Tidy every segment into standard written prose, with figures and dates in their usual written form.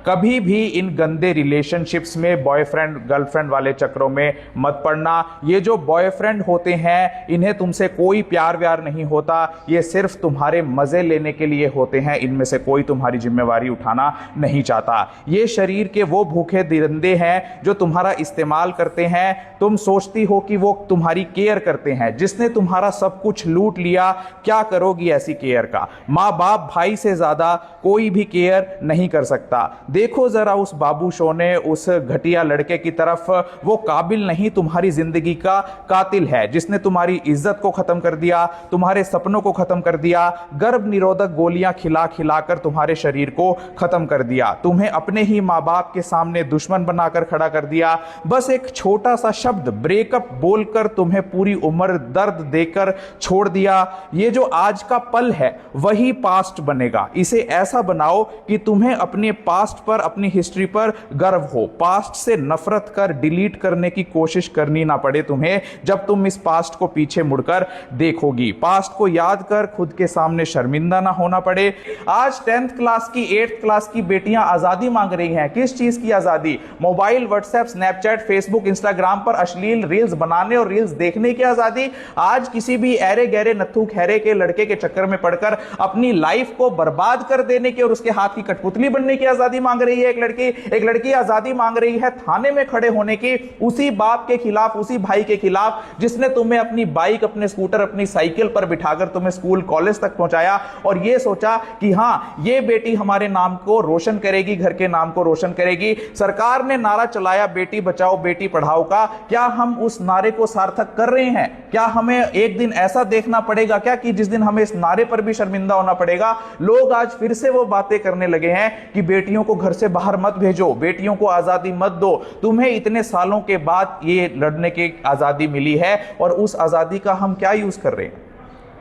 कभी भी इन गंदे रिलेशनशिप्स में बॉयफ्रेंड गर्लफ्रेंड वाले चक्रों में मत पड़ना। ये जो बॉयफ्रेंड होते हैं इन्हें तुमसे कोई प्यार व्यार नहीं होता, ये सिर्फ तुम्हारे मजे लेने के लिए होते हैं। इनमें से कोई तुम्हारी जिम्मेवारी उठाना नहीं चाहता। ये शरीर के वो भूखे दरिंदे हैं जो तुम्हारा इस्तेमाल करते हैं। तुम सोचती हो कि वो तुम्हारी केयर करते हैं, जिसने तुम्हारा सब कुछ लूट लिया, क्या करोगी ऐसी केयर का? माँ बाप भाई से ज्यादा कोई भी केयर नहीं कर सकता। देखो जरा उस बाबू सोने, उस घटिया लड़के की तरफ। वो काबिल नहीं, तुम्हारी जिंदगी का कातिल है, जिसने तुम्हारी इज्जत को खत्म कर दिया, तुम्हारे सपनों को खत्म कर दिया, गर्भ निरोधक गोलियां खिला खिलाकर तुम्हारे शरीर को खत्म कर दिया, तुम्हें अपने ही माँ बाप के सामने दुश्मन बनाकर खड़ा कर दिया। बस एक छोटा सा शब्द ब्रेकअप बोलकर तुम्हें पूरी उम्र दर्द देकर छोड़ दिया। ये जो आज का पल है वही पास्ट बनेगा। इसे ऐसा बनाओ कि तुम्हें अपने पास्ट पर, अपनी हिस्ट्री पर गर्व हो। पास्ट से नफरत कर डिलीट करने की कोशिश करनी ना पड़े तुम्हें जब तुम इस पास्ट को पीछे मुड़कर देखोगी। पास्ट को याद कर खुद के सामने शर्मिंदा ना होना पड़े। आज 10th क्लास की, 8th क्लास की बेटियां आजादी मांग रही हैं। किस चीज की आजादी? Mobile, WhatsApp, Snapchat, Facebook, Instagram पर अश्लील रील्स बनाने और रील्स देखने की आजादी। आज किसी भी ऐरे गहरे नत्थू खैरे के लड़के के चक्कर में पड़कर अपनी लाइफ को बर्बाद कर देने की और उसके हाथ की कठपुतली बनने की आजादी मांग रही है एक लड़की आजादी मांग रही है थाने में खड़े होने की, उसी बाप के खिलाफ, उसी भाई के खिलाफ जिसने तुम्हें अपनी बाइक, अपने स्कूटर, अपनी साइकिल पर बिठाकर तुम्हें स्कूल कॉलेज तक पहुंचाया और यह सोचा कि हां ये बेटी हमारे नाम को रोशन करेगी, घर के नाम को रोशन करेगी। सरकार ने नारा चलाया बेटी बचाओ बेटी पढ़ाओ का, क्या हम उस नारे को सार्थक कर रहे हैं? क्या हमें एक दिन ऐसा देखना पड़ेगा क्या कि जिस दिन हमें इस नारे पर भी शर्मिंदा होना पड़ेगा? लोग आज फिर से वो बातें करने लगे हैं कि बेटियों को घर से बाहर मत भेजो, बेटियों को आजादी मत दो। तुम्हें इतने सालों के बाद ये लड़ने की आजादी मिली है और उस आजादी का हम क्या यूज कर रहे हैं?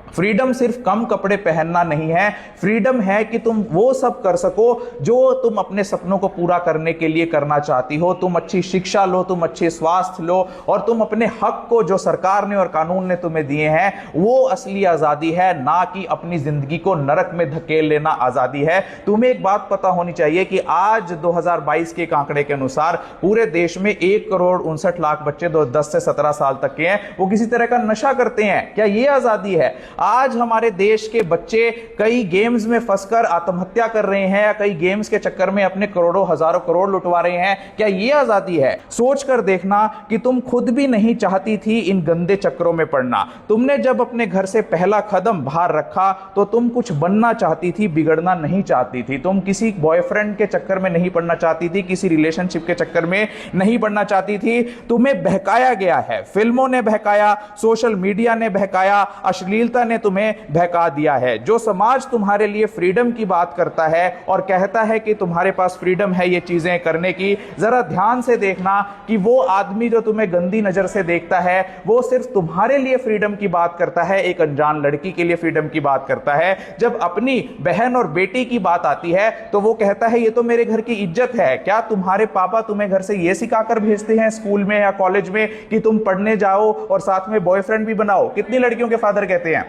फ्रीडम सिर्फ कम कपड़े पहनना नहीं है। फ्रीडम है कि तुम वो सब कर सको जो तुम अपने सपनों को पूरा करने के लिए करना चाहती हो। तुम अच्छी शिक्षा लो, तुम अच्छे स्वास्थ्य लो और तुम अपने हक को जो सरकार ने और कानून ने तुम्हें दिए हैं वो असली आजादी है, ना कि अपनी जिंदगी को नरक में धकेल लेना आजादी है। तुम्हें एक बात पता होनी चाहिए कि आज 2022 के आंकड़े के अनुसार पूरे देश में 1,59,00,000 बच्चे 10 से 17 साल तक के हैं, वो किसी तरह का नशा करते हैं। क्या ये आजादी है? आज हमारे देश के बच्चे कई गेम्स में फंसकर आत्महत्या कर रहे हैं या कई गेम्स के चक्कर में अपने करोड़ों हजारों करोड़ लुटवा रहे हैं। क्या यह आजादी है? सोच कर देखना कि तुम खुद भी नहीं चाहती थी इन गंदे चक्रों में पड़ना। तुमने जब अपने घर से पहला कदम बाहर रखा तो तुम कुछ बनना चाहती थी, बिगड़ना नहीं चाहती थी। तुम किसी बॉयफ्रेंड के चक्कर में नहीं पड़ना चाहती थी, किसी रिलेशनशिप के चक्कर में नहीं पड़ना चाहती थी। तुम्हें बहकाया गया है, फिल्मों ने बहकाया, सोशल मीडिया ने बहकाया, अश्लीलता ने तुम्हें बहका दिया है। जो समाज तुम्हारे लिए फ्रीडम की बात करता है और कहता है कि तुम्हारे पास फ्रीडम है ये चीजें करने की, जरा ध्यान से देखना कि वो आदमी जो तुम्हें गंदी नजर से देखता है वो सिर्फ तुम्हारे लिए फ्रीडम की बात करता है, एक अनजान लड़की के लिए फ्रीडम की बात करता है। जब अपनी बहन और बेटी की बात आती है तो वो कहता है ये तो मेरे घर की इज्जत है। क्या तुम्हारे पापा तुम्हें घर से ये सिखाकर भेजते हैं स्कूल में या कॉलेज में कि तुम पढ़ने जाओ और साथ में बॉयफ्रेंड भी बनाओ? कितनी लड़कियों के फादर कहते हैं?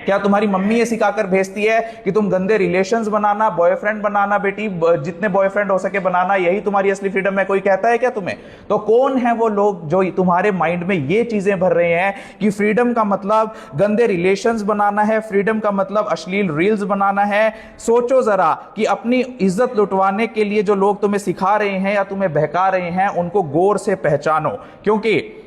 क्या तुम्हारी मम्मी ये सिखाकर भेजती है कि तुम गंदे रिलेशंस बनाना, बॉयफ्रेंड बनाना, बेटी जितने बॉयफ्रेंड हो सके बनाना, यही तुम्हारी असली फ्रीडम है? कोई कहता है क्या तुम्हें? तो कौन है वो लोग जो तुम्हारे माइंड में ये चीजें भर रहे हैं कि फ्रीडम का मतलब गंदे रिलेशंस बनाना है, फ्रीडम का मतलब अश्लील रील्स बनाना है? सोचो जरा कि अपनी इज्जत लुटवाने के लिए जो लोग तुम्हें सिखा रहे हैं या तुम्हें बहका रहे हैं उनको गौर से पहचानो, क्योंकि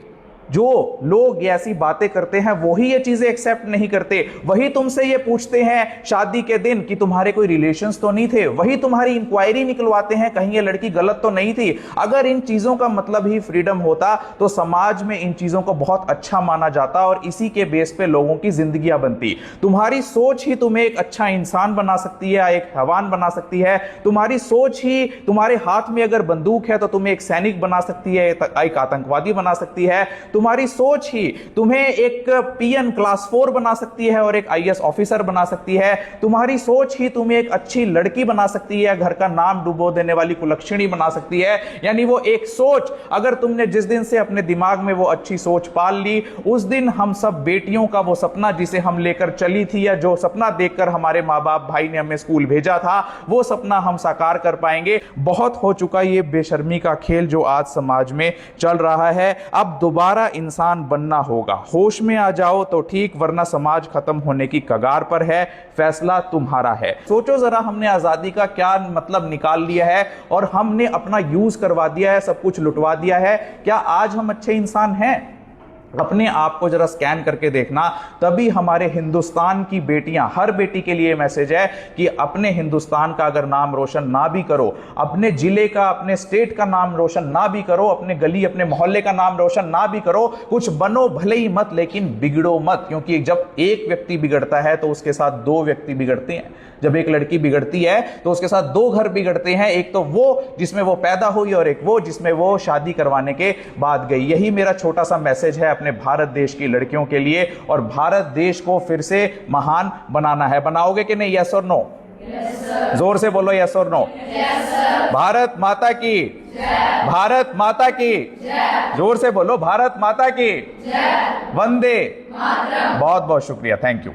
जो लोग ऐसी बातें करते हैं वही ये चीजें एक्सेप्ट नहीं करते। वही तुमसे ये पूछते हैं शादी के दिन कि तुम्हारे कोई रिलेशंस तो नहीं थे, वही तुम्हारी इंक्वायरी निकलवाते हैं कहीं ये लड़की गलत तो नहीं थी। अगर इन चीजों का मतलब ही फ्रीडम होता तो समाज में इन चीजों को बहुत अच्छा माना जाता और इसी के बेस पे लोगों की जिंदगियां बनती। तुम्हारी सोच ही तुम्हें एक अच्छा इंसान बना सकती है, एक हैवान बना सकती है। तुम्हारी सोच ही, तुम्हारे हाथ में अगर बंदूक है तो तुम्हें एक सैनिक बना सकती है, एक आतंकवादी बना सकती है। तुम्हारी सोच ही तुम्हें एक पीएन क्लास 4 बना सकती है और एक आईएएस ऑफिसर बना सकती है। तुम्हारी सोच ही तुम्हें एक अच्छी लड़की बना सकती है, घर का नाम डुबो देने वाली कुलक्षणी बना सकती है। यानी वो एक सोच, अगर तुमने जिस दिन से अपने दिमाग में वो अच्छी सोच पाल ली, उस दिन हम सब बेटियों का वो सपना जिसे हम लेकर चली थी, या जो सपना देखकर हमारे माँ बाप भाई ने हमें स्कूल भेजा था, वो सपना हम साकार कर पाएंगे। बहुत हो चुका ये बेशर्मी का खेल जो आज समाज में चल रहा है। अब दोबारा इंसान बनना होगा। होश में आ जाओ तो ठीक, वरना समाज खत्म होने की कगार पर है। फैसला तुम्हारा है। सोचो जरा, हमने आजादी का क्या मतलब निकाल लिया है और हमने अपना यूज करवा दिया है, सब कुछ लुटवा दिया है। क्या आज हम अच्छे इंसान हैं? अपने आप को जरा स्कैन करके देखना, तभी हमारे हिंदुस्तान की बेटियां, हर बेटी के लिए मैसेज है कि अपने हिंदुस्तान का अगर नाम रोशन ना भी करो, अपने जिले का, अपने स्टेट का नाम रोशन ना भी करो, अपने गली, अपने मोहल्ले का नाम रोशन ना भी करो, कुछ बनो भले ही मत, लेकिन बिगड़ो मत। क्योंकि जब एक व्यक्ति बिगड़ता है तो उसके साथ दो व्यक्ति बिगड़ते हैं। जब एक लड़की बिगड़ती है तो उसके साथ दो घर बिगड़ते हैं, एक तो वो जिसमें वो पैदा हुई और एक वो जिसमें वो शादी करवाने के बाद गई। यही मेरा छोटा सा मैसेज है अपने भारत देश की लड़कियों के लिए, और भारत देश को फिर से महान बनाना है। बनाओगे कि नहीं? यस और नो? जोर से बोलो, यस और नो? भारत माता की, भारत माता की, जोर से बोलो, भारत माता की, वंदे। बहुत बहुत शुक्रिया, थैंक यू।